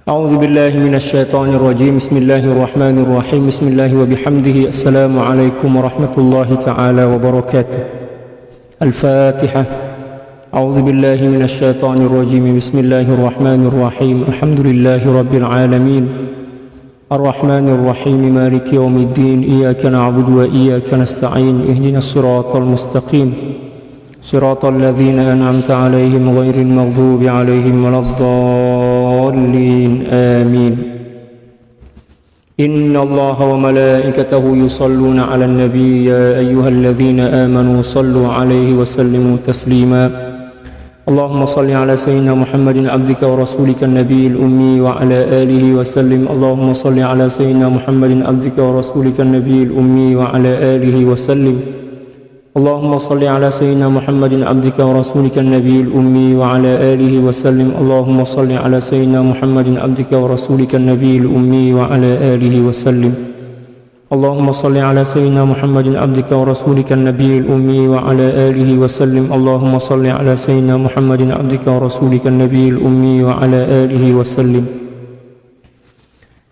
أعوذ بالله من الشيطان الرجيم. بسم الله الرحمن الرحيم. بسم الله وبحمده. السلام عليكم ورحمة الله تعالى وبركاته. الفاتحة. أعوذ بالله من الشيطان الرجيم. بسم الله الرحمن الرحيم. الحمد لله رب العالمين الرحمن الرحيم مالك يوم الدين. إياك نعبد وإياك نستعين. اهدنا الصراط المستقيم صراط الذين أنعمت عليهم غير المغضوب عليهم ولا الضالين. آمين. إن الله وملائكته يصلون على النبي يا أيها الذين آمنوا صلوا عليه وسلموا تسليما. اللهم صل على سيدنا محمد عبدك ورسولك النبي الأمي وعلى آله وسلم. اللهم صل على سيدنا محمد عبدك ورسولك النبي الأمي وعلى آله وسلم. اللهم صل على سيدنا محمد عبدك ورسولك النبي الأمي وعلى آله وسلم. اللهم صل على سيدنا محمد عبدك ورسولك النبي الأمي وعلى آله وسلم. اللهم صل على سيدنا محمد عبدك ورسولك النبي الأمي وعلى آله وسلم. اللهم صل على سيدنا محمد عبدك ورسولك النبي الأمي وعلى آله وسلم.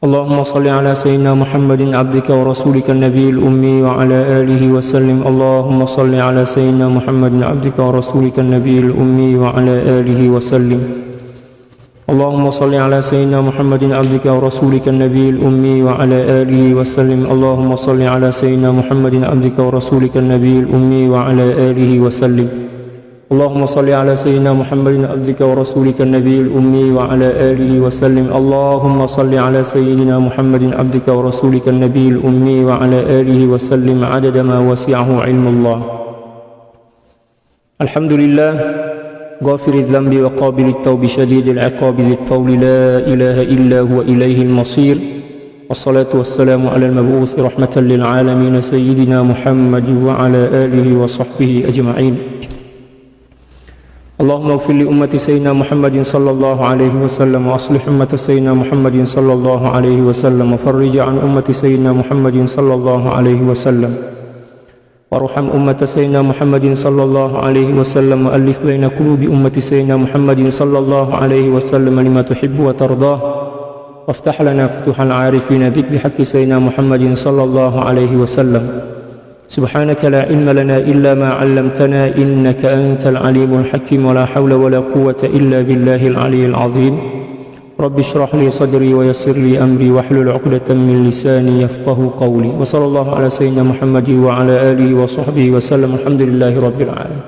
اللهم صل على سيدنا محمد عبدك ورسولك النبي الأمي وعلى آله وسلم. اللهم صل على سيدنا محمد عبدك ورسولك النبي الأمي وعلى آله وسلم. اللهم صل على سيدنا محمد عبدك ورسولك النبي الأمي وعلى آله وسلم. اللهم صل على سيدنا محمد عبدك ورسولك النبي الأمي وعلى آله وسلم. اللهم صل على سيدنا محمد عبدك ورسولك النبي الأمي وعلى آله وسلم. اللهم صل على سيدنا محمد عبدك ورسولك النبي الأمي وعلى آله وسلم عدد ما وسعه علم الله. الحمد لله غافر الذنب وقابل التوب شديد العقاب ذي الطول لا إله إلا هو إليه المصير. والصلاة والسلام على المبعوث رحمة للعالمين سيدنا محمد وعلى آله وصحبه أجمعين. اللهم اغفر لأمة سيدنا محمد صلى الله عليه وسلم وأصلح أمة سيدنا محمد صلى الله عليه وسلم وفرج عن أمة سيدنا محمد صلى الله عليه وسلم وارحم أمة سيدنا محمد صلى الله عليه وسلم وألف بين قلوب أمة سيدنا محمد صلى الله عليه وسلم لما تحب وترضاه وافتح لنا فتوح العارفين بك بحق سيدنا محمد صلى الله عليه وسلم. سبحانك لا علم لنا إلا ما علمتنا إنك أنت العليم الحكيم ولا حول ولا قوة إلا بالله العلي العظيم. رب اشرح لي صدري ويسر لي أمري واحلل عقدة من لساني يفقه قولي. وصلى الله على سيدنا محمد وعلى آله وصحبه وسلم. الحمد لله رب العالمين.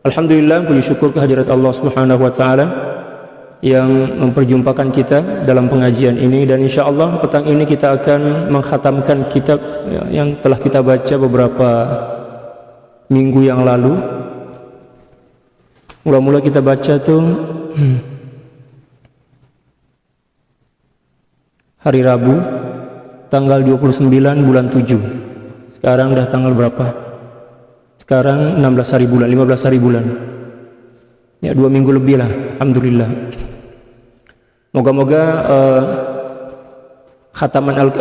Alhamdulillah, puji syukur kehadirat Allah Subhanahu wa taala yang memperjumpakan kita dalam pengajian ini, dan insya Allah petang ini kita akan mengkhatamkan kitab yang telah kita baca beberapa minggu yang lalu. Mula-mula kita baca tuh hari Rabu tanggal 29 bulan 7. Sekarang udah tanggal berapa? Sekarang 16 hari bulan, 15 hari bulan. Ya, 2 minggu lebih lah, alhamdulillah. Moga-moga khataman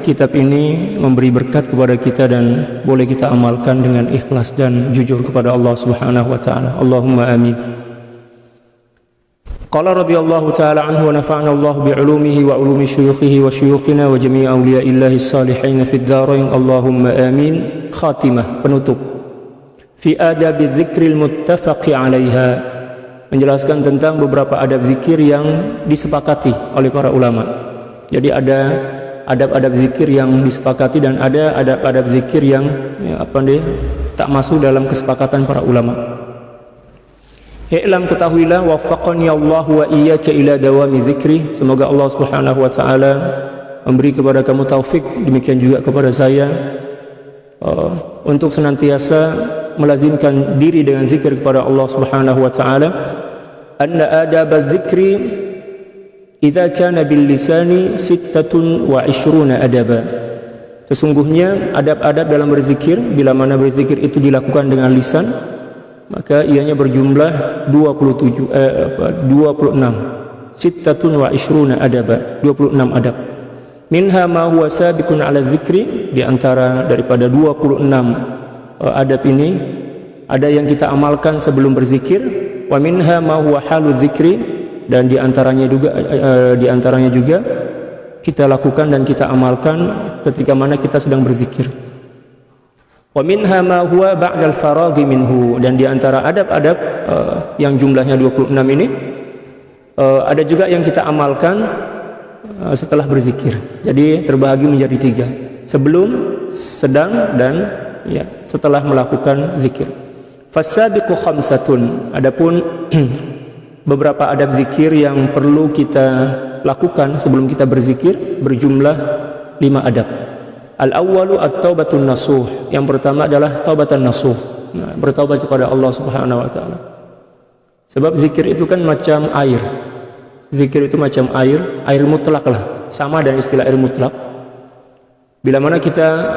kitab ini memberi berkat kepada kita dan boleh kita amalkan dengan ikhlas dan jujur kepada Allah Subhanahu wa taala. Allahumma amin. Qala radhiyallahu taala anhu wa nafa'ana Allah bi 'ulumihi wa 'ulumi syuyukhihi wa syuyukhina wa jami' awliya'illahi salihin fid dharain. Allahumma amin. Khatimah, penutup. Fi adabi dzikril muttafaqi 'alaiha, menjelaskan tentang beberapa adab zikir yang disepakati oleh para ulama. Jadi ada adab-adab zikir yang disepakati dan ada adab-adab zikir yang tak masuk dalam kesepakatan para ulama. I'lam, ketahuilah, waffaqani Allah wa iyyaka ila dawami zikri. Semoga Allah Subhanahu wa taala memberi kepada kamu taufik, demikian juga kepada saya, untuk senantiasa melazimkan diri dengan zikir kepada Allah Subhanahu wa taala. Anna adab az-zikri idza kana bil lisani 26 adaba. Sesungguhnya adab-adab dalam berzikir, bila mana berzikir itu dilakukan dengan lisan, maka ianya berjumlah 26 adaba, 26 adab. Minha ma huwa sabiqun ala dzikri, di antara daripada 26 adab ini ada yang kita amalkan sebelum berzikir. Wa minha ma huwa halu dzikri, dan di antaranya juga kita lakukan dan kita amalkan ketika mana kita sedang berzikir. Wa minha ma huwa ba'dal faraghi minhu, dan di antara adab-adab yang jumlahnya 26 ini ada juga yang kita amalkan setelah berzikir. Jadi terbagi menjadi 3: sebelum, sedang, dan setelah melakukan zikir. Fasabiqu khamsatun, adapun beberapa adab zikir yang perlu kita lakukan sebelum kita berzikir berjumlah 5 adab. Al-awwalu at-taubatun nasuh. Yang pertama adalah taubatan nasuh. Bertaubat kepada Allah Subhanahu wa taala. Sebab zikir itu kan macam air. Zikir itu macam air mutlak lah. Sama dengan istilah air mutlak. Bila mana kita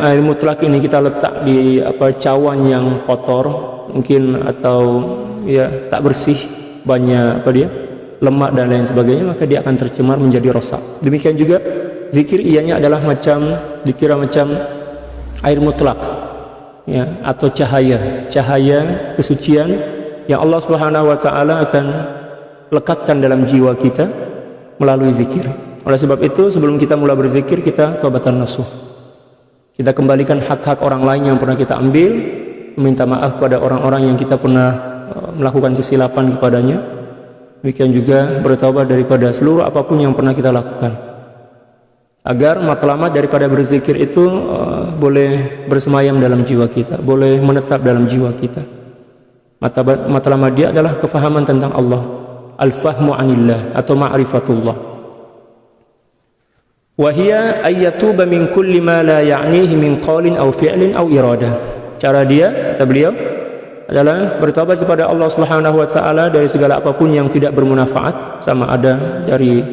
air mutlak ini kita letak di cawan yang kotor mungkin, atau tak bersih, banyak lemak dan lain sebagainya, maka dia akan tercemar menjadi rosak. Demikian juga zikir ianya adalah dikira macam air mutlak, atau cahaya kesucian yang Allah Subhanahu wa taala akan lekatkan dalam jiwa kita melalui zikir. Oleh sebab itu, sebelum kita mulai berzikir, kita taubatan nasuh. Kita kembalikan hak-hak orang lain yang pernah kita ambil, meminta maaf kepada orang-orang yang kita pernah melakukan kesilapan kepadanya. Demikian juga bertaubat daripada seluruh apapun yang pernah kita lakukan, agar matlamat daripada berzikir itu boleh bersemayam dalam jiwa kita, boleh menetap dalam jiwa kita. Matlamat dia adalah kefahaman tentang Allah, al-fahmu anillah atau ma'rifatullah. Wa hiya ayyatuba min kulli ma la ya'nihi min qawlin aw fi'lin aw iradah. Cara dia, kata beliau, adalah bertaubat kepada Allah Subhanahu wa taala dari segala apapun yang tidak bermanfaat, sama ada dari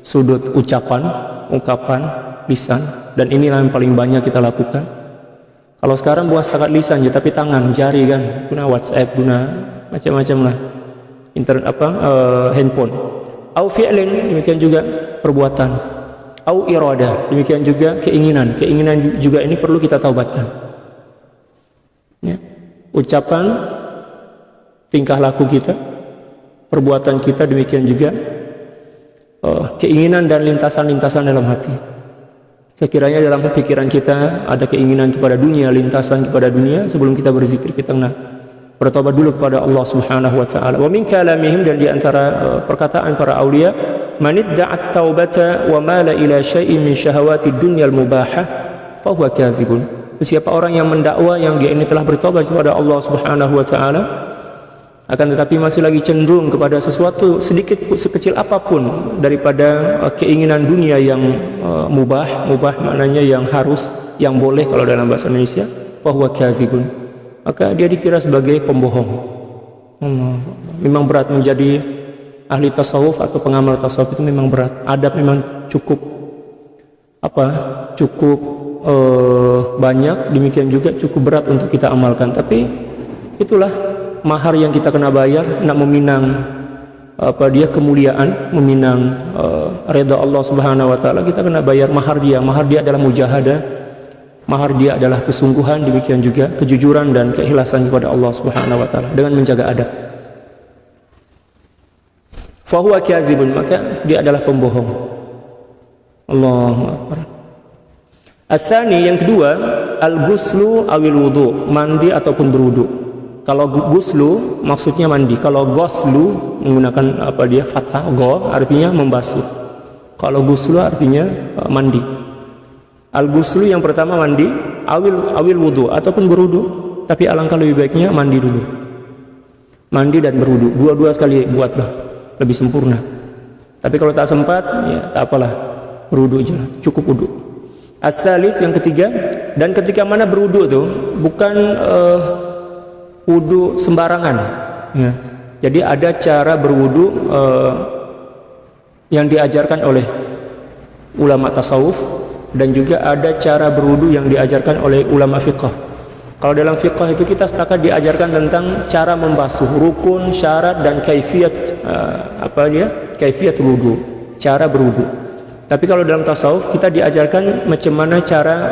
sudut ucapan, ungkapan, lisan, dan inilah yang paling banyak kita lakukan. Kalau sekarang bukan setakat lisan ya, tapi tangan, jari kan, guna WhatsApp, guna macam-macam lah, internet handphone. Au fi'lin, demikian juga perbuatan. Au iradah, demikian juga keinginan juga ini perlu kita taubatkan. Ucapan, tingkah laku kita, perbuatan kita, demikian juga keinginan dan lintasan-lintasan dalam hati. Sekiranya dalam pikiran kita ada keinginan kepada dunia, lintasan kepada dunia, sebelum kita berzikir kita bertobat dulu kepada Allah Subhanahu wa taala. Wa min kalamihim, dan di antara perkataan para aulia, man idda'at taubata wa mala ila syai'in min syahawati dunyal mubahah fa huwa kadzibun. Siapa orang yang mendakwa yang dia ini telah bertobat kepada Allah Subhanahu wa taala, akan tetapi masih lagi cenderung kepada sesuatu sedikit sekecil apapun daripada keinginan dunia yang mubah maknanya yang harus, yang boleh kalau dalam bahasa Indonesia, fa huwa kadzibun, maka dia dikira sebagai pembohong. Memang berat menjadi ahli tasawuf atau pengamal tasawuf, itu memang berat. Adab memang cukup banyak, demikian juga cukup berat untuk kita amalkan. Tapi itulah mahar yang kita kena bayar nak meminang kemuliaan, meminang redha Allah Subhanahu wa taala. Kita kena bayar mahar dia. Mahar dia adalah mujahadah, mahar dia adalah kesungguhan, demikian juga kejujuran dan keikhlasan kepada Allah Subhanahu wa taala dengan menjaga adab. Fahuwa kadzibun, maka dia adalah pembohong. Allahu akbar. Asani, yang kedua, al-ghuslu awil wudu, mandi ataupun berwudu. Kalau ghuslu maksudnya mandi, kalau ghuslu menggunakan fathah gha, artinya membasuh. Kalau ghuslu artinya mandi. Al-ghuslu yang pertama mandi, awil wudu ataupun berwudu, tapi alangkah lebih baiknya mandi dulu. Mandi dan berwudu, dua-dua sekali buatlah, lebih sempurna. Tapi kalau tak sempat, ya tak apalah, berwudu aja, cukup wudu. As-salis, yang ketiga, dan ketika mana berwudu itu bukan wudu sembarangan, ya. Jadi ada cara berwudu yang diajarkan oleh ulama tasawuf, dan juga ada cara berwudu yang diajarkan oleh ulama fiqh. Kalau dalam fiqh itu kita setakat diajarkan tentang cara membasuh, rukun, syarat, dan kaifiyat kaifiyat wudu, cara berwudu. Tapi kalau dalam tasawuf kita diajarkan macam mana cara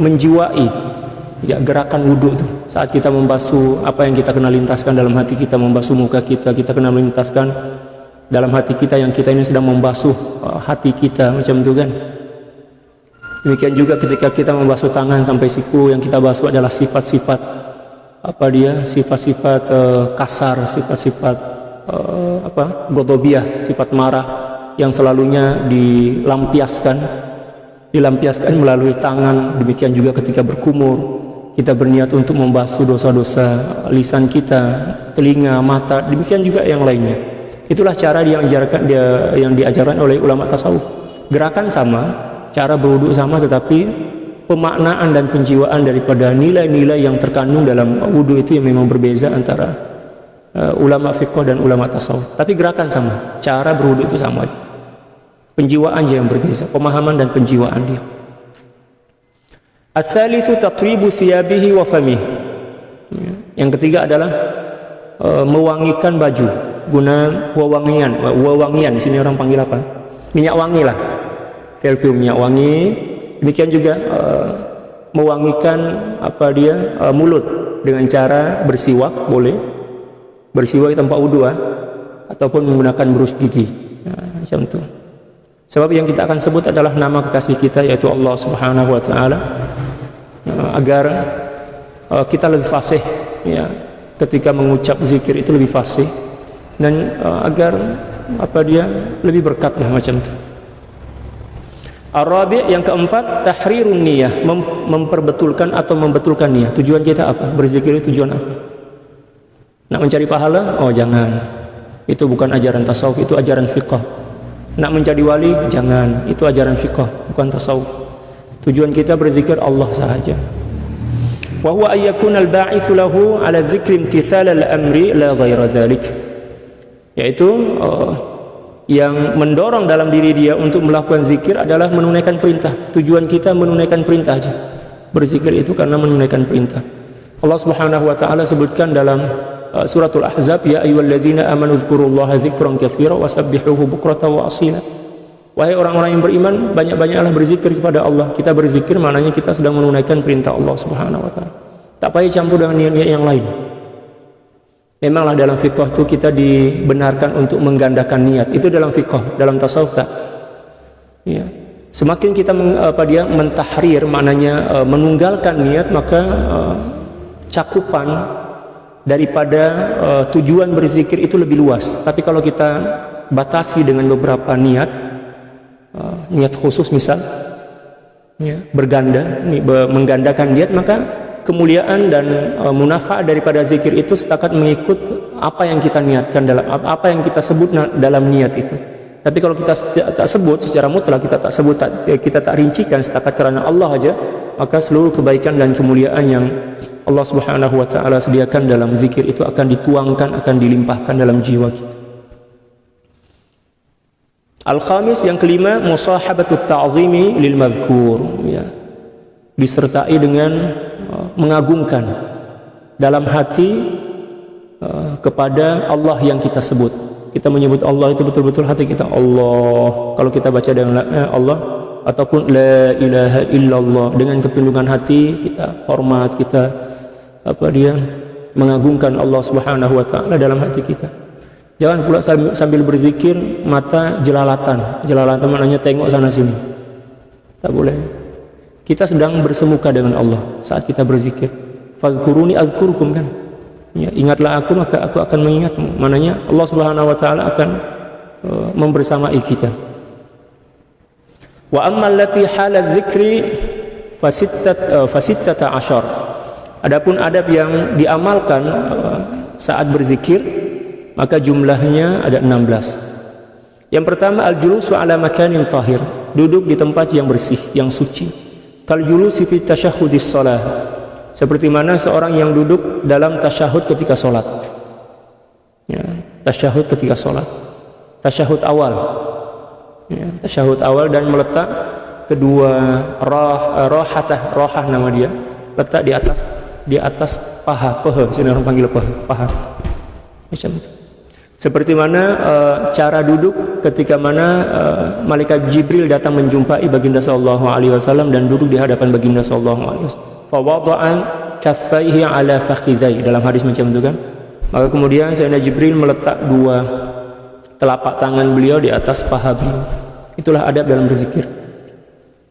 menjiwai gerakan wudu itu. Saat kita membasuh, apa yang kita kena lintaskan dalam hati kita, membasuh muka kita, kita kena melintaskan dalam hati kita yang kita ini sedang membasuh hati kita, macam itu kan. Demikian juga ketika kita membasuh tangan sampai siku, yang kita basuh adalah sifat-sifat sifat-sifat kasar, sifat-sifat ghadabiyah, sifat marah yang selalunya dilampiaskan melalui tangan. Demikian juga ketika berkumur, kita berniat untuk membasuh dosa-dosa lisan kita, telinga, mata, demikian juga yang lainnya. Itulah cara yang diajarkan oleh ulama tasawuf. Gerakan sama, cara berwudu sama, tetapi pemaknaan dan penjiwaan daripada nilai-nilai yang terkandung dalam wudu itu yang memang berbeza antara ulama fiqh dan ulama tasawuf. Tapi gerakan sama, cara berwudu itu sama. Penjiwaan aja yang berbeza, pemahaman dan penjiwaan dia. As-salisu tatribu siyabihi wa famih. Yang ketiga adalah mewangikan baju guna wewangian. Di sini orang panggil apa? Minyak wangi lah. Perfume, minyak wangi. Demikian juga mewangikan mulut dengan cara bersiwak, boleh. Bersiwak di tempat wudu ataupun menggunakan berus gigi. Macam itu. Sebab yang kita akan sebut adalah nama kekasih kita, yaitu Allah Subhanahu wa taala, agar kita lebih fasih ya ketika mengucap zikir itu, lebih fasih, dan agar lebih berkat lah macam itu. Ar-rabi', yang keempat, tahrirun niyah, memperbetulkan atau membetulkan niat. Tujuan kita apa? Berzikir itu tujuan apa? Nak mencari pahala? Oh jangan, itu bukan ajaran tasawuf, itu ajaran fiqh. Nak menjadi wali? Jangan, itu ajaran fiqh, bukan tasawuf. Tujuan kita berzikir Allah sahaja. Wa huwa ayyakuna al-ba'itsu lahu 'ala dzikri imtithal al-amri la ghaira dzalik. Yaitu yang mendorong dalam diri dia untuk melakukan zikir adalah menunaikan perintah. Tujuan kita menunaikan perintah aja. Berzikir itu karena menunaikan perintah. Allah Subhanahu wa taala sebutkan dalam suratul Ahzab, ya ayyuhalladzina amanu dzkurullaha dzikran katsira wasabbihuhu bukratan wa asila. Wahai orang-orang yang beriman, banyak-banyaklah berzikir kepada Allah. Kita berzikir maknanya kita sedang menunaikan perintah Allah Subhanahu wa taala. Tak payah campur dengan niat-niat yang lain. Memanglah dalam fiqh itu kita dibenarkan untuk menggandakan niat. Itu dalam fiqh, dalam tasawuf tak. Ya. Semakin kita mentahrir, maknanya menunggalkan niat, maka cakupan daripada tujuan berzikir itu lebih luas. Tapi kalau kita batasi dengan beberapa niat, niat khusus misal ya, menggandakan niat, maka kemuliaan dan munafaat daripada zikir itu setakat mengikut apa yang kita niatkan, dalam apa yang kita sebut dalam niat itu. Tapi kalau kita tak sebut secara mutlak, kita tak rincikan setakat kerana Allah aja, maka seluruh kebaikan dan kemuliaan yang Allah Subhanahu wa taala sediakan dalam zikir itu akan dituangkan, akan dilimpahkan dalam jiwa kita. Al-khamis, yang kelima, musahabatut ta'zimi lil madhkur, ya. Disertai dengan mengagungkan dalam hati kepada Allah yang kita sebut. Kita menyebut Allah itu betul-betul hati kita Allah. Kalau kita baca dengan Allah ataupun la ilaha illallah, dengan ketundungan hati kita hormat, kita mengagungkan Allah Subhanahu wa taala dalam hati kita. Jangan pula sambil berzikir mata jelalatan. Jelalatan maknanya tengok sana sini. Tak boleh. Kita sedang bersemuka dengan Allah saat kita berzikir. Fadhkuruni azkurkum, kan? Ya, ingatlah aku maka aku akan mengingatmu. Maknanya Allah Subhanahu wa taala akan membersamai kita. Wa amma allati hala dzikri fasittata asyar. Adapun adab yang diamalkan saat berzikir, maka jumlahnya ada 16. Yang pertama, al-julusu ala makanin tahir, duduk di tempat yang bersih, yang suci. Kal julusi fi tasyahhudis shalah, seperti mana seorang yang duduk dalam tasyahud ketika salat. Ya, tasyahud ketika salat. Tasyahud awal. Ya, tasyahud awal, dan meletak kedua rohah nama dia, letak di atas paha, sini orang panggil paha. Macam itu. Seperti mana cara duduk ketika mana malaikat Jibril datang menjumpai baginda sallallahu alaihi wasallam dan duduk di hadapan baginda sallallahu alaihi wasallam. Fa wada'an kaffaihi ala fakhizai, dalam hadis macam itu kan. Maka kemudian Sayyidina Jibril meletak dua telapak tangan beliau di atas paha beliau. Itulah adab dalam berzikir.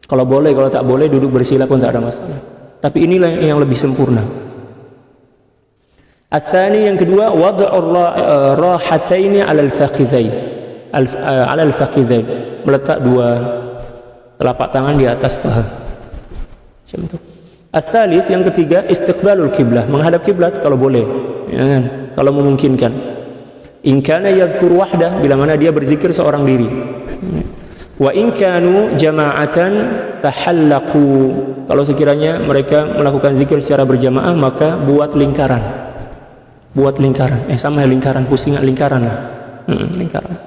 Kalau boleh, kalau tak boleh duduk bersila pun tak ada masalah. Tapi inilah yang lebih sempurna. As-tsani, yang kedua, wad'ur rahataini 'ala al-fakhizain. Ala al-fakhizain, meletak dua telapak tangan di atas paha. Macam itu. As-salis, yang ketiga, istiqbalul kiblah, menghadap kiblat kalau boleh, ya kan? Kalau memungkinkan. In kana yadhkur wahdah, bila mana dia berzikir seorang diri. Wa in kanu jama'atan tahallaqu, kalau sekiranya mereka melakukan zikir secara berjamaah maka buat lingkaran. Buat lingkaran. Sama lingkaran, pusingan lingkaran lah. Lingkaran.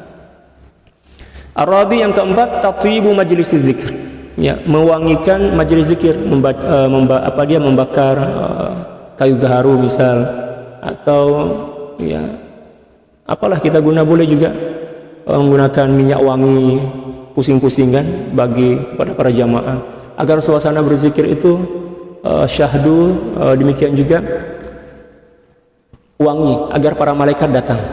Arabi, yang keempat, tatyibu majlis zikir. Ya, mewangikan majlis zikir, membakar kayu gaharu misal, atau ya apalah kita guna, boleh juga menggunakan minyak wangi, pusing-pusingkan bagi kepada para jamaah agar suasana berzikir itu syahdu, demikian juga wangi agar para malaikat datang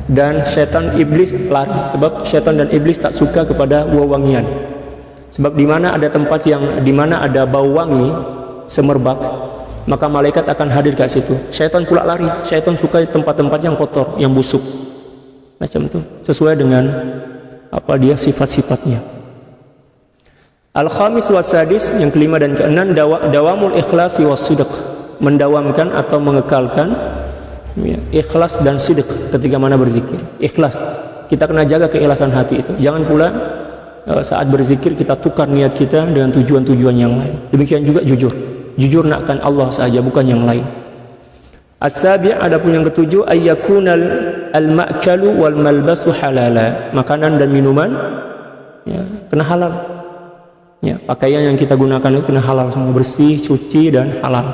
dan setan iblis lari, sebab setan dan iblis tak suka kepada wewangian. Sebab di mana ada tempat yang di mana ada bau wangi semerbak, maka malaikat akan hadir ke situ. Setan pula lari. Setan suka tempat-tempat yang kotor, yang busuk. Macam itu, sesuai dengan apa dia sifat-sifatnya. Al-khamis wasadis, yang kelima dan keenam, dawamul ikhlasi was-sidq, mendawamkan atau mengekalkan ya, ikhlas dan sidq ketika mana berzikir. Ikhlas, kita kena jaga keikhlasan hati itu. Jangan pula saat berzikir kita tukar niat kita dengan tujuan-tujuan yang lain. Demikian juga jujur nakkan Allah saja, bukan yang lain. As-sabi', adapun yang ketujuh, ayyakunal al-ma'kalu wal malbasu halala, makanan dan minuman ya, kena halal. Ya, pakaian yang kita gunakan itu kena halal, semua bersih, suci dan halal.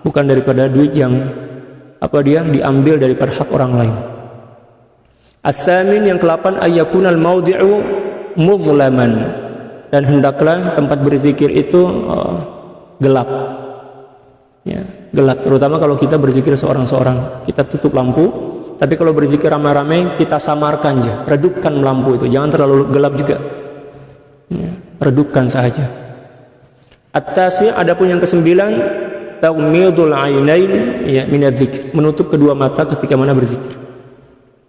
Bukan daripada duit yang diambil daripada hak orang lain. As-samin, yang ke-8, ayyakunal mawdi'u muzlaman, dan hendaklah tempat berzikir itu gelap. Ya, gelap, terutama kalau kita berzikir seorang-seorang, kita tutup lampu. Tapi kalau berzikir ramai-ramai, kita samarkan aja, redupkan lampu itu, jangan terlalu gelap juga. Ya, redupkan saja. At-tasi', adapun yang ke-9, taghmidul ainain ya minadzikr, menutup kedua mata ketika mana berzikir.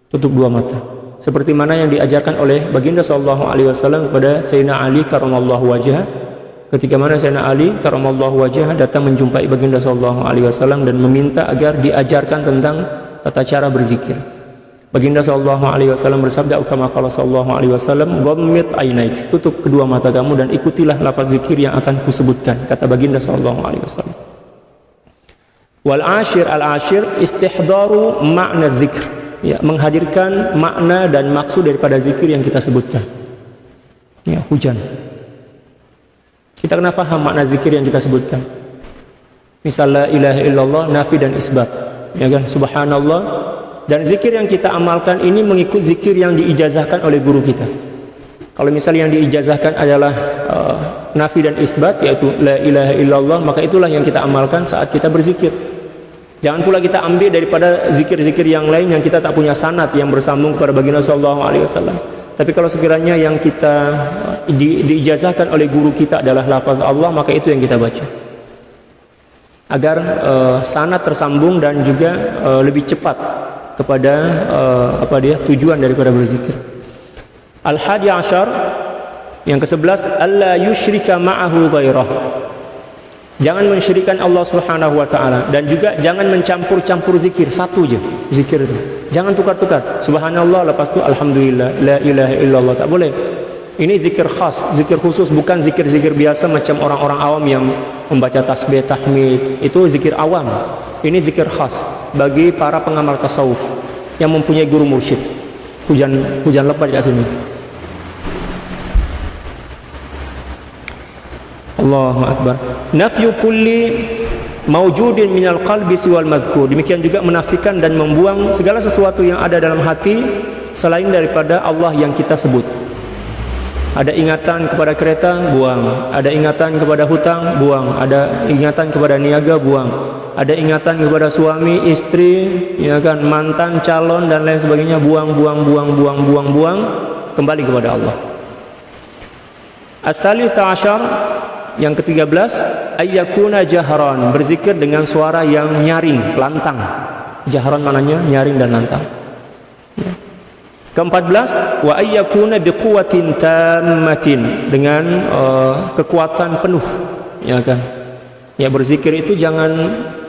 Tutup dua mata, seperti mana yang diajarkan oleh baginda sallallahu alaihi wasallam kepada Sayyidina Ali karramallahu wajhah, ketika mana Sayyidina Ali karramallahu wajhah datang menjumpai baginda sallallahu alaihi wasallam dan meminta agar diajarkan tentang tata cara berzikir. Baginda sallallahu alaihi wasallam bersabda, kama qala sallallahu alaihi wasallam, ghammid ainaik, tutup kedua mata kamu dan ikutilah lafaz zikir yang akan kusebutkan, kata baginda sallallahu alaihi wasallam. Wal ashir, al-ashir istihdaru makna zikr, ya, menghadirkan makna dan maksud daripada zikir yang kita sebutkan. Ya, hujan. Kita kena faham makna zikir yang kita sebutkan. Misal la ilaha illallah, nafi dan isbat, ya kan, subhanallah. Dan zikir yang kita amalkan ini mengikut zikir yang diijazahkan oleh guru kita. Kalau misalnya yang diijazahkan adalah nafi dan isbat, yaitu la ilaha illallah, maka itulah yang kita amalkan saat kita berzikir. Jangan pula kita ambil daripada zikir-zikir yang lain yang kita tak punya sanad yang bersambung kepada baginda sallallahu alaihi wasallam. Tapi kalau sekiranya yang kita diijazahkan oleh guru kita adalah lafaz Allah, maka itu yang kita baca. Agar sanad tersambung dan juga lebih cepat kepada tujuan daripada berzikir. Al-hadi asyar, yang ke-11, alla yusyrika ma'ahu ghairah, jangan mensyirikan Allah Subhanahu wa taala, dan juga jangan mencampur-campur zikir, satu je zikir itu. Jangan tukar-tukar. Subhanallah lepas tu alhamdulillah, la ilaha illallah, tak boleh. Ini zikir khas, zikir khusus, bukan zikir-zikir biasa macam orang-orang awam yang membaca tasbih, tahmid. Itu zikir awam. Ini zikir khas bagi para pengamal tasawuf yang mempunyai guru mursyid. Hujan lebat kat sini. Allahu akbar. Nafyu kulli mawjudin minal qalbi siwal mazkur. Demikian juga menafikan dan membuang segala sesuatu yang ada dalam hati selain daripada Allah yang kita sebut. Ada ingatan kepada kereta, buang. Ada ingatan kepada hutang, buang. Ada ingatan kepada niaga, buang. Ada ingatan kepada suami, istri, ya kan, mantan, calon dan lain sebagainya, buang, kembali kepada Allah. As-salisa asyar, yang ke-13, ayyakuna jahran, berzikir dengan suara yang nyaring, lantang. Jahran maknanya nyaring dan lantang. Ya. Ke-14, wa ayyakuna biquwwatin tammatin, dengan kekuatan penuh, ya kan. Ya, berzikir itu jangan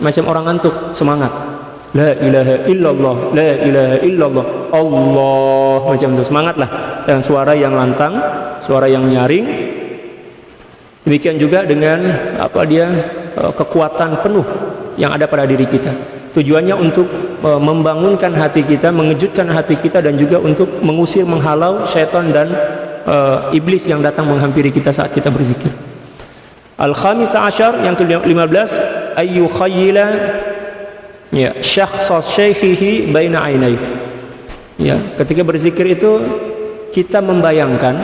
macam orang ngantuk, semangat. La ilaha illallah, la ilaha illallah, Allah, macam itu, semangatlah. Dengan suara yang lantang, suara yang nyaring. Demikian juga dengan kekuatan penuh yang ada pada diri kita. Tujuannya untuk membangunkan hati kita, mengejutkan hati kita, dan juga untuk mengusir, menghalau syaitan dan iblis yang datang menghampiri kita saat kita berzikir. Al-khamisa asyar, yang ke-15, ayyu khayyila ya syakhsa syaikhihi baina ainai. Ya, ketika berzikir itu kita membayangkan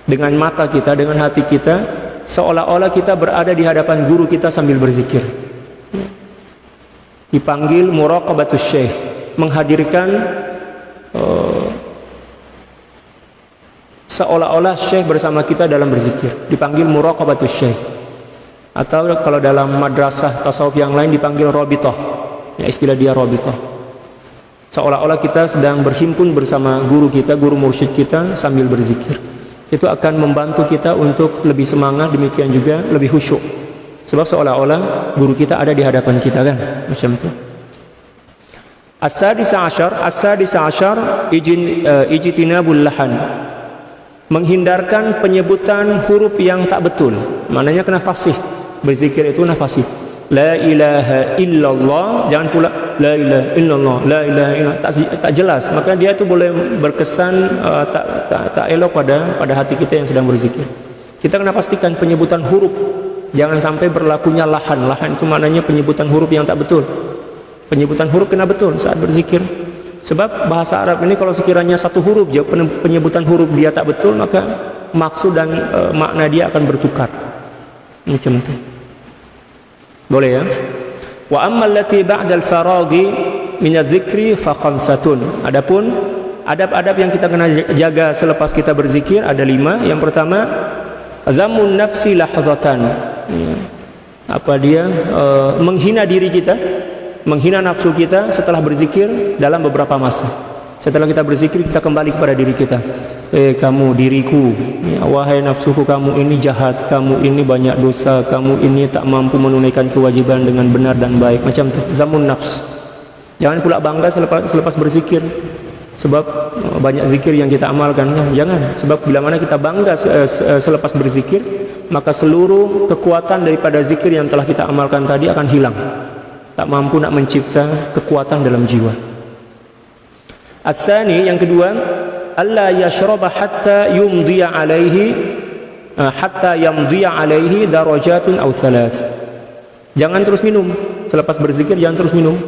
dengan mata kita, dengan hati kita, seolah-olah kita berada di hadapan guru kita sambil berzikir. Dipanggil muraqabatus syekh, menghadirkan seolah-olah syekh bersama kita dalam berzikir, dipanggil muraqabatus syekh. Atau kalau dalam madrasah tasawuf yang lain dipanggil rabithah, ya, istilah dia rabithah. Seolah-olah kita sedang berhimpun bersama guru kita, guru mursyid kita sambil berzikir. Itu akan membantu kita untuk lebih semangat, demikian juga lebih khusyuk. Sebab seolah-olah guru kita ada di hadapan kita, kan, macam itu. As-sadisa asyar ijtinabul lahan, menghindarkan penyebutan huruf yang tak betul. Maknanya kena fasih. Berzikir itu kena fasih. La ilaha illallah, jangan pula la ilaha illallah, la ilaha illallah, tak jelas. Maka dia itu boleh berkesan tak elok pada hati kita yang sedang berzikir. Kita kena pastikan penyebutan huruf, jangan sampai berlakunya lahan. Lahan itu maknanya penyebutan huruf yang tak betul. Penyebutan huruf kena betul saat berzikir. Sebab bahasa Arab ini kalau sekiranya satu huruf, penyebutan huruf dia tak betul, maka maksud dan makna dia akan bertukar. Macam itu. Boleh, ya? Wa ammal lati ba'dal faraghi min adz-dzikri fa khamsatun. Adapun adab-adab yang kita kena jaga selepas kita berzikir ada 5. Yang pertama, zammun nafsi lahzatan. Menghina diri kita, menghina nafsu kita setelah berzikir dalam beberapa masa. Setelah kita berzikir, kita kembali kepada diri kita. Kamu diriku, ya, wahai nafsuku, kamu ini jahat, kamu ini banyak dosa, kamu ini tak mampu menunaikan kewajiban dengan benar dan baik. Macam itu, zamun nafs. Jangan pula bangga selepas berzikir, sebab banyak zikir yang kita amalkan. Jangan, sebab bila mana kita bangga selepas berzikir, maka seluruh kekuatan daripada zikir yang telah kita amalkan tadi akan hilang. Tak mampu nak mencipta kekuatan dalam jiwa. As-tsani, yang kedua, alla yashraba hatta yumdiya alaihi darajatun aw thalath. Jangan terus minum selepas berzikir, jangan terus minum.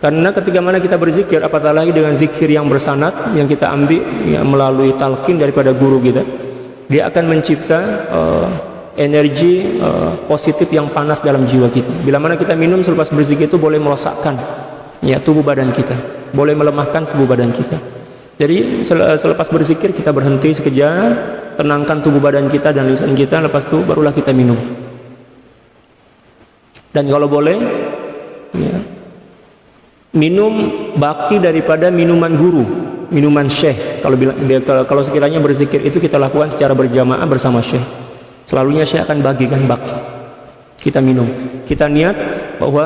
Karena ketika mana kita berzikir, apatah lagi dengan zikir yang bersanad yang kita ambil melalui talqin daripada guru kita, dia akan mencipta energi positif yang panas dalam jiwa kita. Bila mana kita minum selepas berzikir, itu boleh merosakkan tubuh badan kita, boleh melemahkan tubuh badan kita. Jadi selepas berzikir kita berhenti sekejap, tenangkan tubuh badan kita dan lisan kita, lepas itu barulah kita minum. Dan kalau boleh, minum baki daripada minuman guru, minuman syekh. Kalau sekiranya berzikir itu kita lakukan secara berjamaah bersama syekh, selalunya syekh akan bagikan baki, kita minum. Kita niat bahwa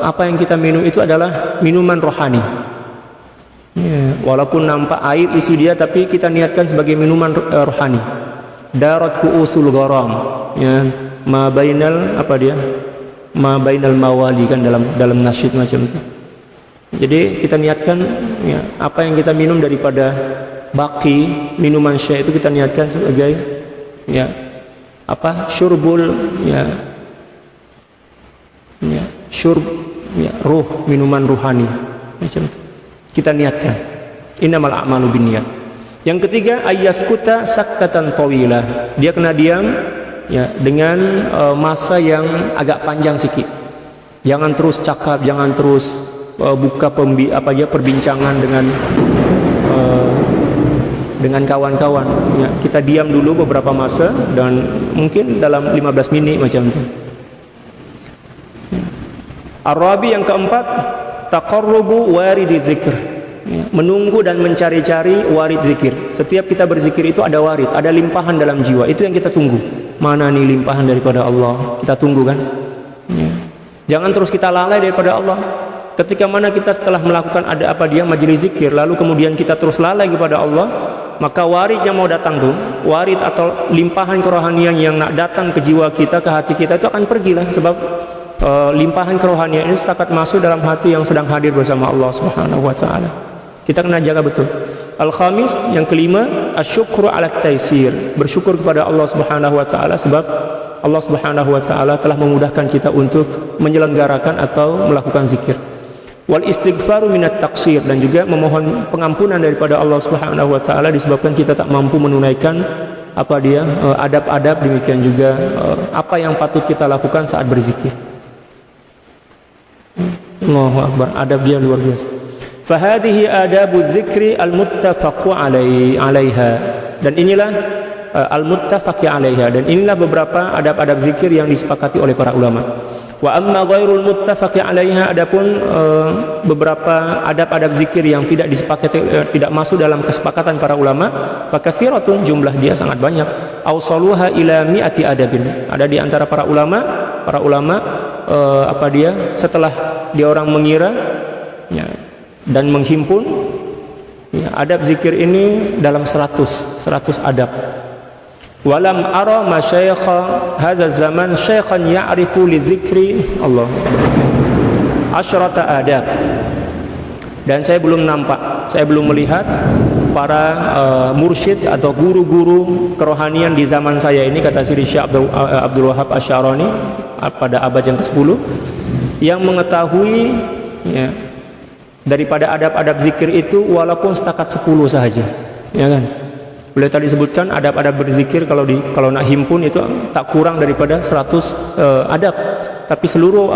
apa yang kita minum itu adalah minuman rohani. Walaupun nampak air isi dia, tapi kita niatkan sebagai minuman rohani. Darat kuusul gharam, ma bainal mawali, kan dalam nasyid macam itu. Jadi kita niatkan apa yang kita minum daripada baki minuman syekh itu kita niatkan sebagai syurbul ruh, minuman ruhani macam itu. Kita niatkan innamal a'malu binniyat. Yang ketiga, ayyaskuta sakkatan tawilah. Dia kena diam dengan masa yang agak panjang sikit. Jangan terus cakap, jangan terus buka perbincangan dengan kawan-kawan. Ya, kita diam dulu beberapa masa dan mungkin dalam 15 menit macam itu. Ar-rabi yang keempat, taqarrubu waridi dzikr. Ya, menunggu dan mencari-cari warid zikir. Setiap kita berzikir itu ada warid, ada limpahan dalam jiwa. Itu yang kita tunggu. Mana nih limpahan daripada Allah? Kita tunggu kan? Ya. Jangan terus kita lalai daripada Allah. Ketika mana kita setelah melakukan majelis zikir, lalu kemudian kita terus lalai kepada Allah, maka warid yang mau datang tuh, warid atau limpahan kerohanian yang nak datang ke jiwa kita, ke hati kita itu akan pergilah. Sebab limpahan kerohanian ini setakat masuk dalam hati yang sedang hadir bersama Allah Subhanahu wa taala. Kita kena jaga betul. Al-khamis yang kelima, asyukru ala taisir, bersyukur kepada Allah Subhanahu wa taala sebab Allah Subhanahu wa taala telah memudahkan kita untuk menyelenggarakan atau melakukan zikir. Wal istighfaru minat taqsir, dan juga memohon pengampunan daripada Allah Subhanahu wa taala disebabkan kita tak mampu menunaikan adab-adab, demikian juga apa yang patut kita lakukan saat berzikir. Allahu akbar, adab dia luar biasa. Fahadihi adabu dzikri al-muttafaqu alaiha, dan inilah al-muttafaqi alaiha, dan inilah beberapa adab-adab zikir yang disepakati oleh para ulama. Wa amma ghairul muttafaqi alaiha, adapun beberapa adab-adab zikir yang tidak disepakati, tidak masuk dalam kesepakatan para ulama, fa katsiratun, jumlah dia sangat banyak. Awsaluha ila mi'ati adabin, ada di antara para ulama setelah dia orang mengira ya, dan menghimpun ya, adab zikir ini dalam 100 adab. Walam ara masyayikha hadza zaman syaikhan ya'rifu li dzikri Allah asyrata adab, dan saya belum nampak, saya belum melihat para mursyid atau guru-guru kerohanian di zaman saya ini, kata Syekh Abdul Wahab Asy-Sya'rani pada abad yang ke-10, yang mengetahui ya, daripada adab-adab zikir itu walaupun setakat 10 saja, ya kan? Boleh tadi sebutkan adab-adab berzikir kalau nak himpun itu tak kurang daripada 100 adab. Tapi seluruh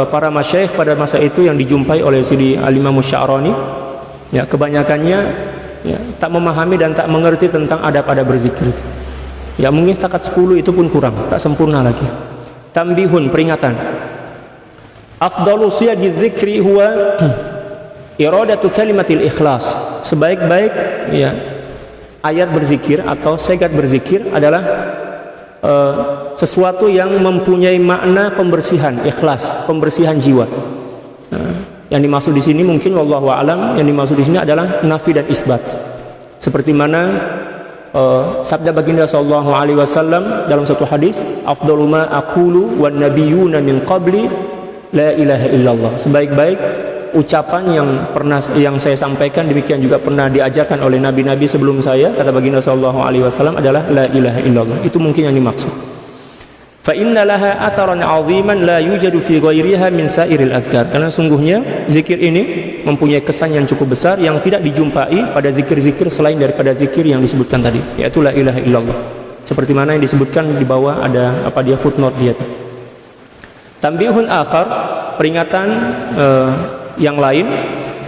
para masyayikh pada masa itu yang dijumpai oleh Sidi Al-Imam Asy-Sya'rani, ya kebanyakannya ya, tak memahami dan tak mengerti tentang adab-adab berzikir itu. Ya mungkin setakat 10 itu pun kurang, tak sempurna lagi. Tambihun, peringatan. Afdalu siyagi dzikri huwa iradatu kalimatil ikhlas. Sebaik-baik ya ayat berzikir atau segat berzikir adalah sesuatu yang mempunyai makna pembersihan, ikhlas, pembersihan jiwa. Yang dimaksud di sini mungkin wallahu a'lam, yang dimaksud di sini adalah nafi dan isbat. Seperti mana sabda baginda sallallahu alaihi wasallam dalam satu hadis, afdalu ma aqulu wan nabiyyuna min qabli la ilaha illallah. Sebaik-baik ucapan yang saya sampaikan, demikian juga pernah diajarkan oleh nabi-nabi sebelum saya, kata baginda sallallahu alaihi wasallam, adalah la ilaha illallah. Itu mungkin yang dimaksud. Fa inna laha atharan 'aziman la yujadu fi ghairiha min sa'iril azkar. Karena sungguhnya zikir ini mempunyai kesan yang cukup besar yang tidak dijumpai pada zikir-zikir selain daripada zikir yang disebutkan tadi, yaitu la ilaha illallah. Seperti mana yang disebutkan di bawah ada footnote dia. Tambihun akhar, peringatan yang lain,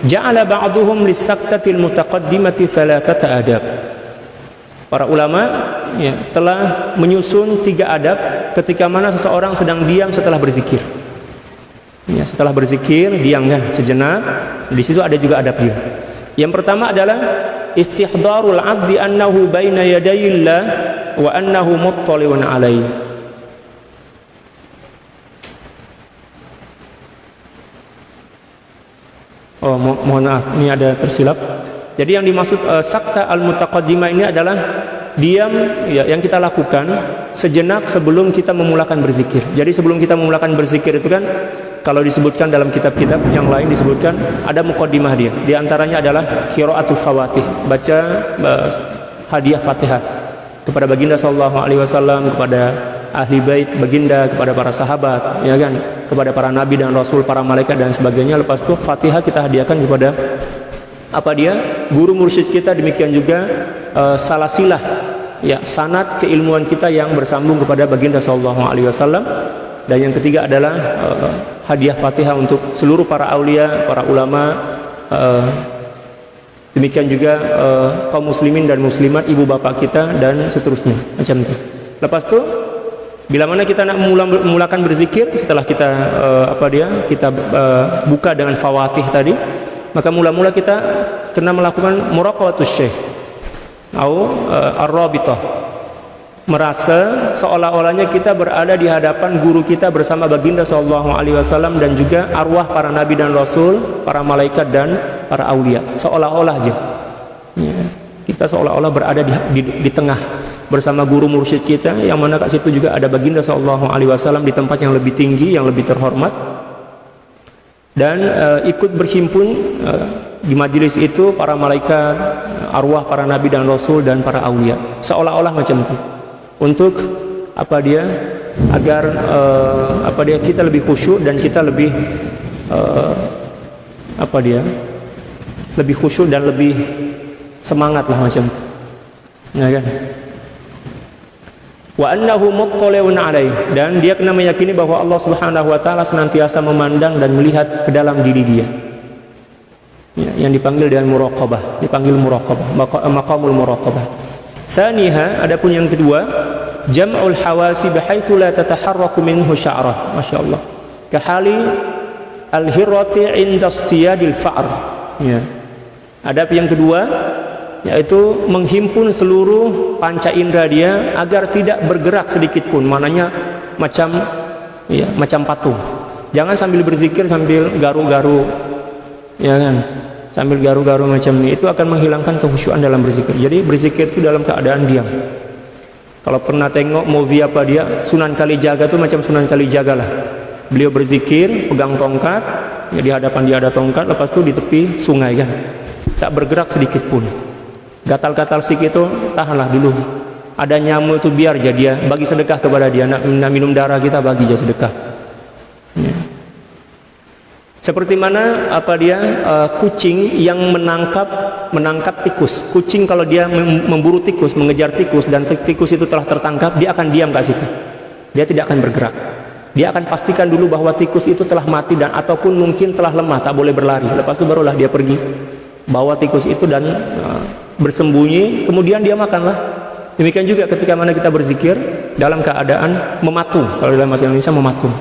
ja'ala ba'duhum lis-saktatil mutaqaddimati thalathata adab. Para ulama ya, telah menyusun 3 adab ketika mana seseorang sedang diam setelah berzikir. Ya, setelah berzikir diam kan sejenak. Di situ ada juga adab dia. Yang pertama adalah istihdarul 'abdi annahu baina yadayillah wa annahu muttali'un 'alaihi. Oh, mohon maaf, ini ada tersilap. Jadi yang dimaksud sakta al-mutaqaddimah ini adalah diam ya, yang kita lakukan sejenak sebelum kita memulakan berzikir. Jadi sebelum kita memulakan berzikir itu kan, kalau disebutkan dalam kitab-kitab yang lain disebutkan ada muqaddimah dia. Di antaranya adalah qiraatul fawatih, baca hadiah Fatihah kepada baginda sallallahu alaihi wasallam, kepada ahli bait baginda, kepada para sahabat, ya kan, kepada para nabi dan rasul, para malaikat dan sebagainya. Lepas itu Fatihah kita hadiahkan kepada guru mursyid kita, demikian juga salasilah ya, sanad keilmuan kita yang bersambung kepada baginda sallallahu alaihi wasallam. Dan yang ketiga adalah hadiah Fatihah untuk seluruh para aulia, para ulama, demikian juga kaum muslimin dan muslimat, ibu bapak kita dan seterusnya, macam itu. Lepas itu bila mana kita nak memulakan berzikir, setelah kita kita buka dengan fawatih tadi, maka mula-mula kita kena melakukan muraqabatus syekh atau ar-rabitah, merasa seolah-olahnya kita berada di hadapan guru kita bersama baginda sallallahu alaihi wasallam dan juga arwah para nabi dan rasul, para malaikat dan para aulia. Seolah-olah aja. Ya, kita seolah-olah berada di tengah bersama guru mursyid kita, yang mana kat situ juga ada baginda sallallahu alaihi wasallam di tempat yang lebih tinggi, yang lebih terhormat. Dan ikut berhimpun di majelis itu para malaikat, arwah para nabi dan rasul dan para aulia. Seolah-olah macam itu. Untuk agar kita lebih khusyuk dan kita lebih lebih khusyuk dan lebih semangat lah macam itu. Ya kan? Wa annahu muttali'un alaih, dan dia kena meyakini bahwa Allah Subhanahu wa taala senantiasa memandang dan melihat ke dalam diri dia. Ya, yang dipanggil dengan muraqabah, maqamul muraqabah. Saniha, adapun yang kedua, jam'ul hawasi bihaitsu la tataharraku minhu sya'rah. Masyaallah. Kahali al-hirrati 'inda istiyadil fa'r. Ya. Adapun yang kedua yaitu menghimpun seluruh panca indera dia agar tidak bergerak sedikit pun. Maknanya macam patung. Jangan sambil berzikir sambil garu-garu. Ya kan? Sambil garu-garu macam ini, itu akan menghilangkan kekhusyuan dalam berzikir. Jadi berzikir itu dalam keadaan diam. Kalau pernah tengok movie Sunan Kalijaga itu macam Sunan Kalijaga lah. Beliau berzikir, pegang tongkat, ya di hadapan dia ada tongkat, lepas itu di tepi sungai kan. Tak bergerak sedikit pun. Gatal-gatal sedikit itu tahanlah dulu. Ada nyamuk itu biar aja dia, bagi sedekah kepada dia. Nak minum darah kita, bagi aja sedekah. Ya. Seperti mana kucing yang menangkap tikus. Kucing kalau dia memburu tikus, mengejar tikus, dan tikus itu telah tertangkap, dia akan diam kat situ. Dia tidak akan bergerak. Dia akan pastikan dulu bahwa tikus itu telah mati dan ataupun mungkin telah lemah, tak boleh berlari. Lepas itu barulah dia pergi bawa tikus itu dan bersembunyi, kemudian dia makanlah. Demikian juga ketika mana kita berzikir dalam keadaan mematung. Kalau dalam bahasa Indonesia mematung,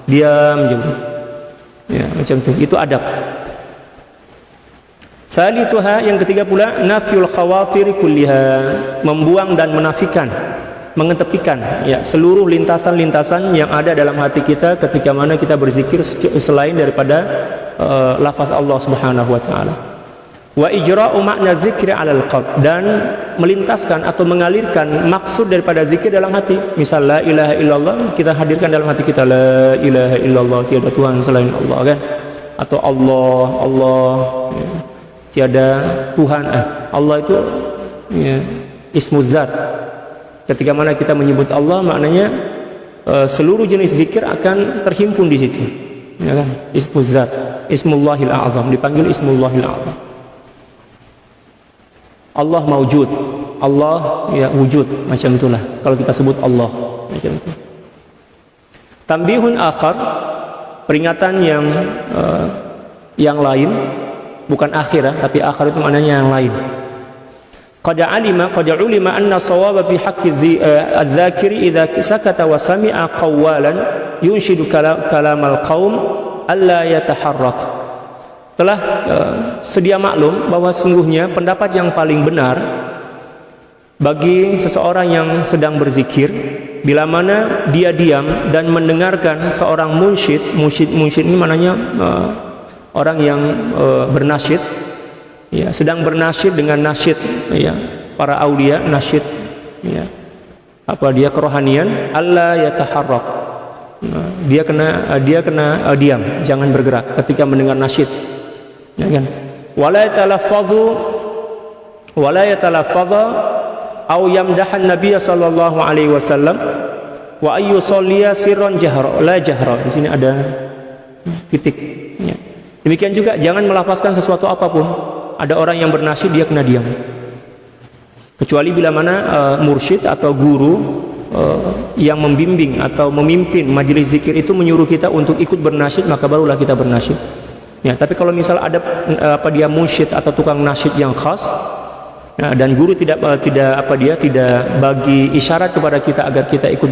diam gitu. Ya, macam itu adab. Salisuha, yang ketiga pula, nafyul khawatir kulliha, membuang dan menafikan, mengetepikan ya seluruh lintasan-lintasan yang ada dalam hati kita ketika mana kita berzikir selain daripada lafaz Allah Subhanahu wa taala. Wa ijra'u makna zikri 'alal qalb, dan melintaskan atau mengalirkan maksud daripada zikir dalam hati. Misal la ilaha illallah, kita hadirkan dalam hati kita la ilaha illallah, tiada Tuhan selain Allah kan, atau Allah ya, tiada Tuhan. Allah itu ya, ismuz zat. Ketika mana kita menyebut Allah, maknanya seluruh jenis zikir akan terhimpun di situ ya kan. Ismuz zat, ismullahil a'zam, dipanggil ismullahil a'zam. Allah maujud, Allah ya wujud, macam itulah kalau kita sebut Allah macam itu. Tambihun akhar, peringatan yang lain, bukan akhir tapi akhir itu maknanya yang lain. Qad ulima anna sawaba fi haqqi az-zakiri idza sakata wa sami'a qawwalan yunshidu kalamal qaum alla yataharrak. Telah sedia maklum bahwa sungguhnya pendapat yang paling benar bagi seseorang yang sedang berzikir, bila mana dia diam dan mendengarkan seorang munsyid ini maknanya orang yang bernasyid ya, sedang bernasyid dengan nasyid ya, para aulia, nasyid ya, kerohanian, alla yataharrak, dia kena diam, jangan bergerak ketika mendengar nasyid ya kan. Wala yatalaffaza aw yamdahan nabiy sallallahu alaihi wasallam wa ayyu salliya sirran jahra la jahra. Di sini ada titik ya. Demikian juga jangan melafazkan sesuatu apapun. Ada orang yang bernasyid, dia kena diam. Kecuali bila mana mursyid atau guru yang membimbing atau memimpin majelis zikir itu menyuruh kita untuk ikut bernasyid, maka barulah kita bernasyid. Ya, tapi kalau misal ada dia munsyid atau tukang nasyid yang khas, ya, dan guru tidak bagi isyarat kepada kita agar kita ikut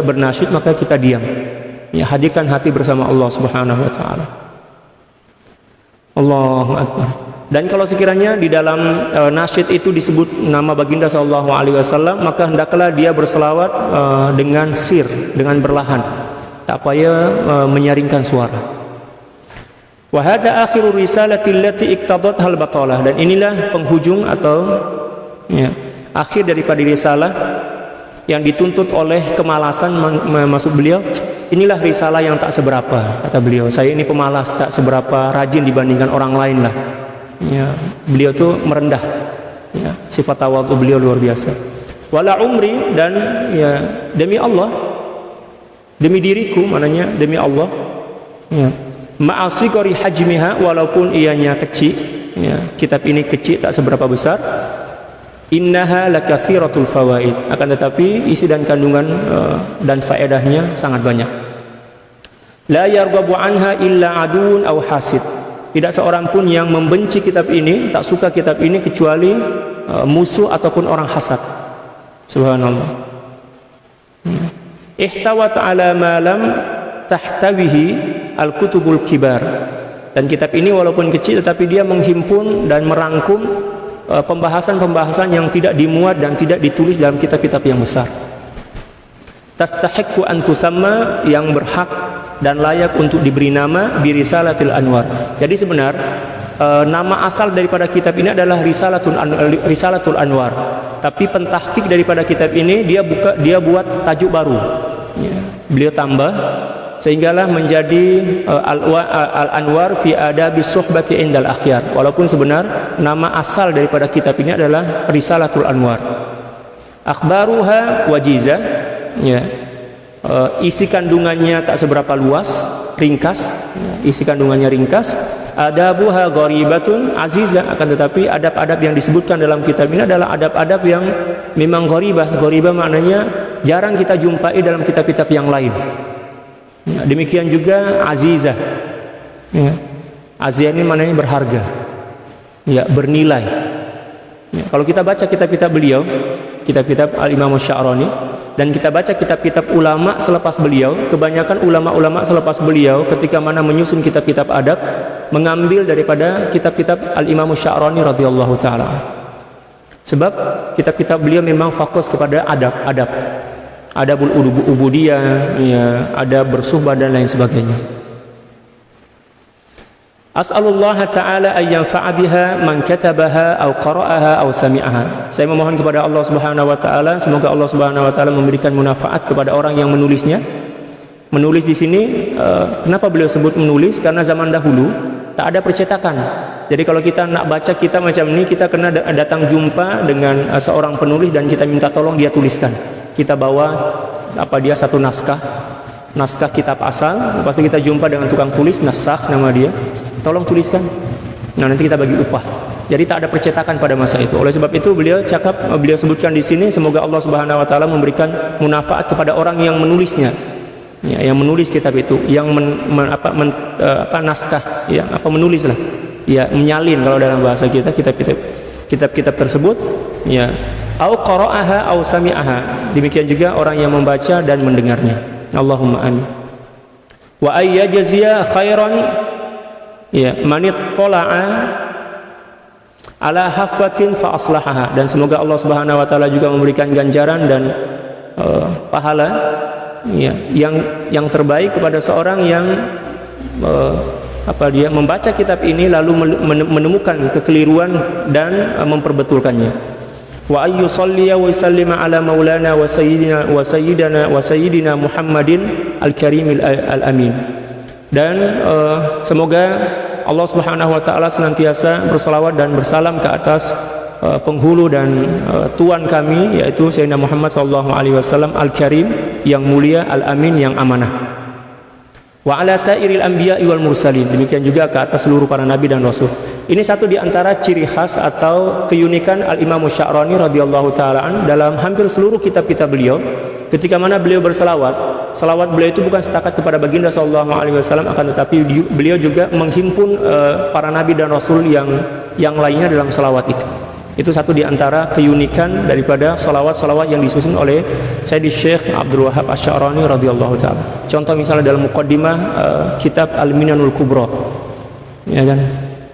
bernasyid, maka kita diam. Ya, hadirkan hati bersama Allah Subhanahu wa taala. Allahu akbar. Dan kalau sekiranya di dalam nasyid itu disebut nama baginda sallallahu alaihi wasallam, maka hendaklah dia berselawat dengan sir, dengan berlahan, tak payah menyaringkan suara. Wa hadha akhirur risalati allati iqtadatha al-batalah, dan inilah penghujung atau akhir daripada risalah yang dituntut oleh kemalasan. Maksud beliau, inilah risalah yang tak seberapa, kata beliau. Saya ini pemalas, tak seberapa rajin dibandingkan orang lain lah. Ya, beliau tuh merendah. Ya, sifat tawadhu beliau luar biasa. Wala umri, dan ya demi Allah, demi diriku, maknanya demi Allah. Ya. Ma'asikori hajmiha, walaupun ianya kecil, ya, kitab ini kecil, tak seberapa besar. Innaha lakatsiratul fawaid, akan tetapi isi dan kandungan dan faedahnya sangat banyak. La yarghabu anha illa adun aw hasid, tidak seorang pun yang membenci kitab ini, tak suka kitab ini, kecuali musuh ataupun orang hasad. Subhanallah. Ihtawat ala ma lam tahtawihi al-kutubul kibar, dan kitab ini walaupun kecil tetapi dia menghimpun dan merangkum pembahasan-pembahasan yang tidak dimuat dan tidak ditulis dalam kitab-kitab yang besar. Tastahiqqu an tusamma, yang berhak dan layak untuk diberi nama birisalatil anwar. Jadi sebenar nama asal daripada kitab ini adalah risalatul anwar, tapi pentahqiq daripada kitab ini dia buat tajuk baru, ya, beliau tambah sehinggalah menjadi al-anwar fi adabi suhbati indal akhyar. Walaupun sebenar nama asal daripada kitab ini adalah risalatul anwar. Akhbaruha wajizah, ya, isi kandungannya tak seberapa luas, ringkas, isi kandungannya ringkas. Adabuha gharibatun azizah, akan tetapi adab-adab yang disebutkan dalam kitab ini adalah adab-adab yang memang gharibah. Gharibah maknanya jarang kita jumpai dalam kitab-kitab yang lain. Ya, demikian juga azizah. Ya, azizah ini maknanya berharga, ya, bernilai. Ya, kalau kita baca kitab-kitab beliau, kitab-kitab Al-Imam Sya'rani, dan kita baca kitab-kitab ulama selepas beliau, kebanyakan ulama-ulama selepas beliau ketika mana menyusun kitab-kitab adab mengambil daripada kitab-kitab Al-Imam Sya'rani radhiyallahu taala. Sebab kitab-kitab beliau memang fokus kepada adab-adab. Adabul ubudiyah, ya, adab bersuhbah dan lain sebagainya. As'alullah ta'ala an yanfa'a biha man katabaha aw qara'aha aw sami'aha. Saya memohon kepada Allah Subhanahu wa taala, semoga Allah Subhanahu wa taala memberikan manfaat kepada orang yang menulisnya. Menulis di sini, kenapa beliau sebut menulis? Karena zaman dahulu tak ada percetakan. Jadi kalau kita nak baca kita macam ini, kita kena datang jumpa dengan seorang penulis dan kita minta tolong dia tuliskan. Kita bawa satu naskah kitab asal, pasti kita jumpa dengan tukang tulis, nasakh nama dia, tolong tuliskan, nah nanti kita bagi upah. Jadi tak ada percetakan pada masa itu. Oleh sebab itu beliau sebutkan di sini, semoga Allah Subhanahu wa taala memberikan manfaat kepada orang yang menulisnya, ya, yang menulis kitab itu, yang naskah, ya, menulis lah, ya, menyalin kalau dalam bahasa kita kitab-kitab tersebut, ya. Au qara'aha au sami'aha, demikian juga orang yang membaca dan mendengarnya. Allahumma amin. Wa ayyajziya khairan, ya, man ittala'a ala hafwatin fa aslahaha, dan semoga Allah Subhanahu wa taala juga memberikan ganjaran dan pahala, ya, yang terbaik kepada seorang yang membaca kitab ini lalu menemukan kekeliruan dan memperbetulkannya. Wa ayyu salliya wa sallima ala maulana wa sayyidina Muhammadin al-karim al-amin. Dan semoga Allah Subhanahu wa taala senantiasa berselawat dan bersalam ke atas penghulu dan tuan kami, yaitu Sayyidina Muhammad sallallahu alaihi wasallam al-karim, yang mulia, al-amin, yang amanah. Wa ala sairil anbiya'i wal mursalin, demikian juga ke atas seluruh para nabi dan rasul. Ini satu di antara ciri khas atau keunikan Al-Imam Sya'rani radhiyallahu ta'ala an dalam hampir seluruh kitab-kitab beliau. Ketika mana beliau berselawat, selawat beliau itu bukan setakat kepada baginda sallallahu alaihi wasallam, akan tetapi beliau juga menghimpun para nabi dan rasul yang lainnya dalam selawat itu. Itu satu di antara keunikan daripada selawat-selawat yang disusun oleh Sayyidi Syekh Abdul Wahhab Asy-Sya'rani radhiyallahu ta'ala. Contoh misalnya dalam muqaddimah kitab Al-Minanul Kubra, ya kan?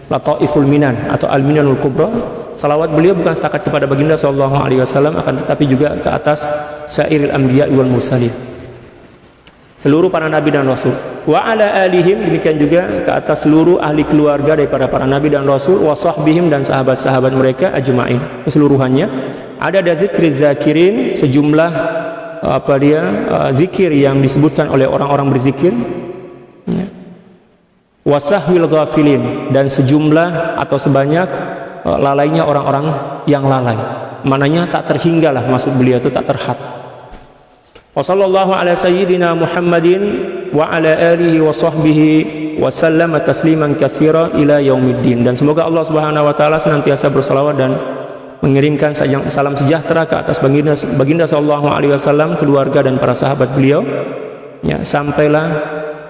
Lataiful Minan atau Al-Minanul Kubra, salawat beliau bukan setakat kepada baginda sallallahu alaihi wasallam, akan tetapi juga ke atas sairil anbiya wal mursalin, seluruh para nabi dan rasul. Wa ala alihim, demikian juga ke atas seluruh ahli keluarga daripada para nabi dan rasul, wa sahbihim, dan sahabat-sahabat mereka ajma'in, keseluruhannya. Ada dzikriz zakirin, sejumlah zikir yang disebutkan oleh orang-orang berzikir, ya. Wasahwil ghafilin, dan sejumlah atau sebanyak lalainya orang-orang yang lalai, mananya tak terhinggalah, maksud beliau itu tak terhad. Wa sallallahu ala sayyidina Muhammadin wa ala alihi wa sahbihi wa sallama tasliman katsira ila yaumiddin. Dan semoga Allah Subhanahu wa taala senantiasa berselawat dan mengirimkan salam sejahtera ke atas baginda sallallahu alaihi wasallam, keluarga dan para sahabat beliau, ya, sampailah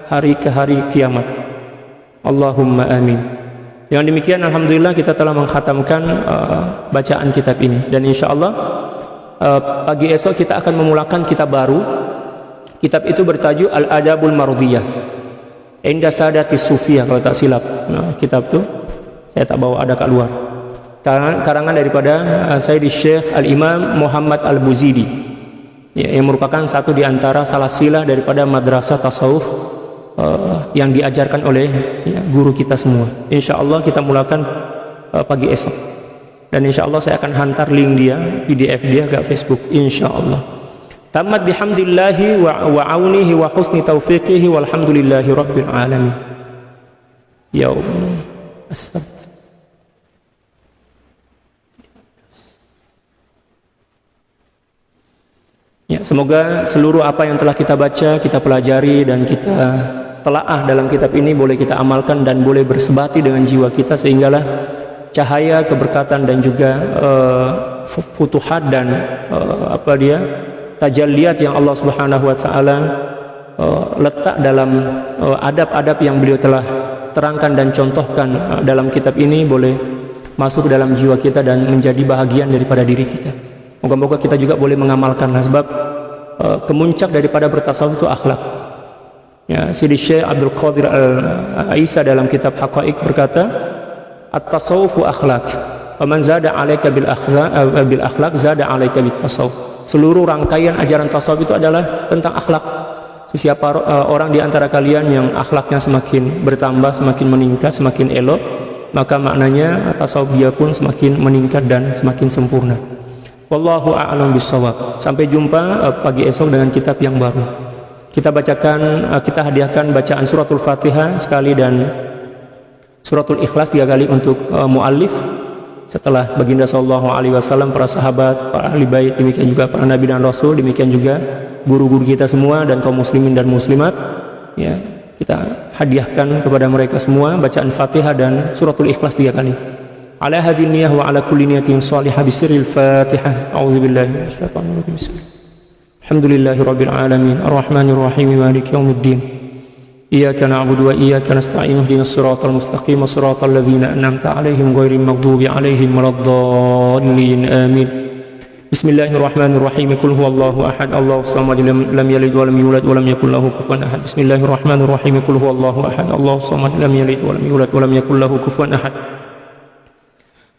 hari ke hari kiamat. Allahumma amin. Yang demikian, alhamdulillah kita telah mengkhatamkan bacaan kitab ini, dan insyaallah pagi esok kita akan memulakan kitab baru. Kitab itu bertajuk Al-Adabul Mardiyah Inda Sadati Sufiyah, kalau tak silap. Nah, kitab itu saya tak bawa, ada kat luar, karangan daripada Sayyidi Syekh Al-Imam Muhammad Al-Buzidi, ya, yang merupakan satu di antara salasilah daripada madrasah tasawuf yang diajarkan oleh, ya, guru kita semua. Insyaallah kita mulakan pagi esok, dan insyaallah saya akan hantar link dia, PDF dia ke Facebook insyaallah. Tamat bihamdillahi wa aunihi wa husni taufiqihi walhamdulillahi rabbil alamin. Yaum as-sabt. Ya, semoga seluruh apa yang telah kita baca, kita pelajari dan kita telaah dalam kitab ini boleh kita amalkan dan boleh bersebati dengan jiwa kita, sehinggalah cahaya keberkatan dan juga futuhat dan tajalliyat yang Allah Subhanahu wa taala letak dalam adab-adab yang beliau telah terangkan dan contohkan dalam kitab ini boleh masuk dalam jiwa kita dan menjadi bahagian daripada diri kita. Moga-moga kita juga boleh mengamalkanlah, sebab kemuncak daripada bertasawuf itu akhlak. Ya, Sidi Syekh Abdul Qadir Al-Aisa dalam kitab Haqaiq berkata, at-tasawufu akhlak, faman zada 'alaika bil akhlak zada 'alaika bit tasawuf. Seluruh rangkaian ajaran tasawuf itu adalah tentang akhlak. Siapa orang di antara kalian yang akhlaknya semakin bertambah, semakin meningkat, semakin elok, maka maknanya tasawuf dia pun semakin meningkat dan semakin sempurna. Wallahu a'lam bissawab. Sampai jumpa pagi esok dengan kitab yang baru. Kita bacakan, kita hadiahkan bacaan suratul Fatihah sekali dan suratul Ikhlas 3 kali untuk muallif, setelah baginda sallallahu alaihi wasallam, para sahabat, para ahli bait, demikian juga para nabi dan rasul, demikian juga guru-guru kita semua dan kaum muslimin dan muslimat, ya, kita hadiahkan kepada mereka semua bacaan Fatihah dan suratul Ikhlas 3 kali. Ala hadin niyah wa ala kulli niyatin salihah bisirril Fatihah. A'udzubillahi minasyaitonir rajim. Bismillah. Alhamdulillahi rabbil alamin arrahmanir rahim maliki yaumiddin iyyaka na'budu wa iyyaka nasta'in ihdinas siratal mustaqim siratal ladzina an'amta 'alaihim ghairil maghdubi 'alaihim waladdallin amin. Bismillahirrahmanirrahim. Qul huwallahu ahad Allahus samad lam yalid wa lam yulad wa lam yakul lahu kufuwan ahad. Bismillahirrahmanirrahim. Qul huwallahu ahad Allahus samad lam yalid wa lam yulad wa lam yakul lahu kufuwan ahad.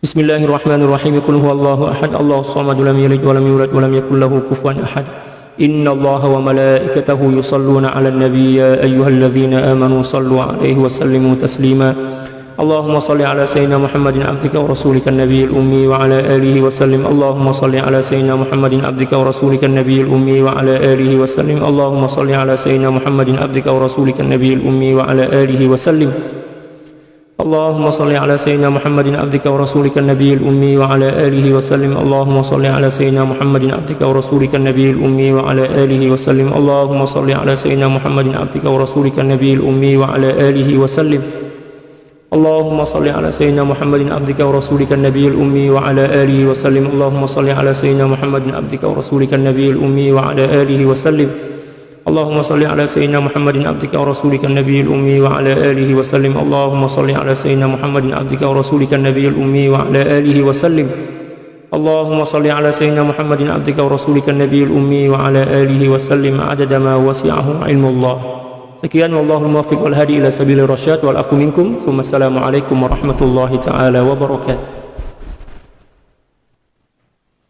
Bismillahirrahmanirrahim. Qul huwallahu ahad Allahus samad lam yalid wa lam yulad wa lam yakul lahu kufuwan ahad. Inna Allaha wa malaikatahu yusalluna 'alan nabiy ya ayyuhalladzina amanu sallu 'alaihi wa sallimu taslima. Allahumma salli 'ala sayyidina Muhammadin 'abdika wa rasulika an-nabiyil ummi wa 'ala alihi wa sallim. Allahumma salli 'ala sayyidina Muhammadin 'abdika wa rasulika an-nabiyil ummi wa 'ala alihi wa sallim. Allahumma salli 'ala sayyidina Muhammadin 'abdika wa rasulika an-nabiyil ummi wa 'ala alihi wa sallim. Allahumma salli ala sayyidina Muhammadin 'abdika wa rasulika an-nabiyil ummi wa 'ala alihi wa sallim. Allahumma salli ala sayyidina Muhammadin 'abdika wa rasulika an-nabiyil ummi wa 'ala alihi wa sallim. Allahumma salli ala sayyidina Muhammadin 'abdika wa rasulika an-nabiyil ummi wa 'ala alihi wa sallim. اللهم صل على سيدنا محمد عبدك ورسولك النبي الأمي وعلى آله وسلم. اللهم صل على سيدنا محمد عبدك ورسولك النبي الأمي وعلى آله وسلم. اللهم صل على سيدنا محمد عبدك ورسولك النبي الأمي وعلى آله وسلم. اللهم صل على سيدنا محمد عبدك ورسولك النبي الأمي وعلى آله وسلم. اللهم صل على سيدنا محمد عبدك ورسولك النبي الأمي وعلى آله وسلم عدد ما وسعه علم الله. Sekian, wallahul muwaffiq wal hadi ila sabilir rasyad wal afu minkum. Assalamualaikum warahmatullahi taala wabarakatuh.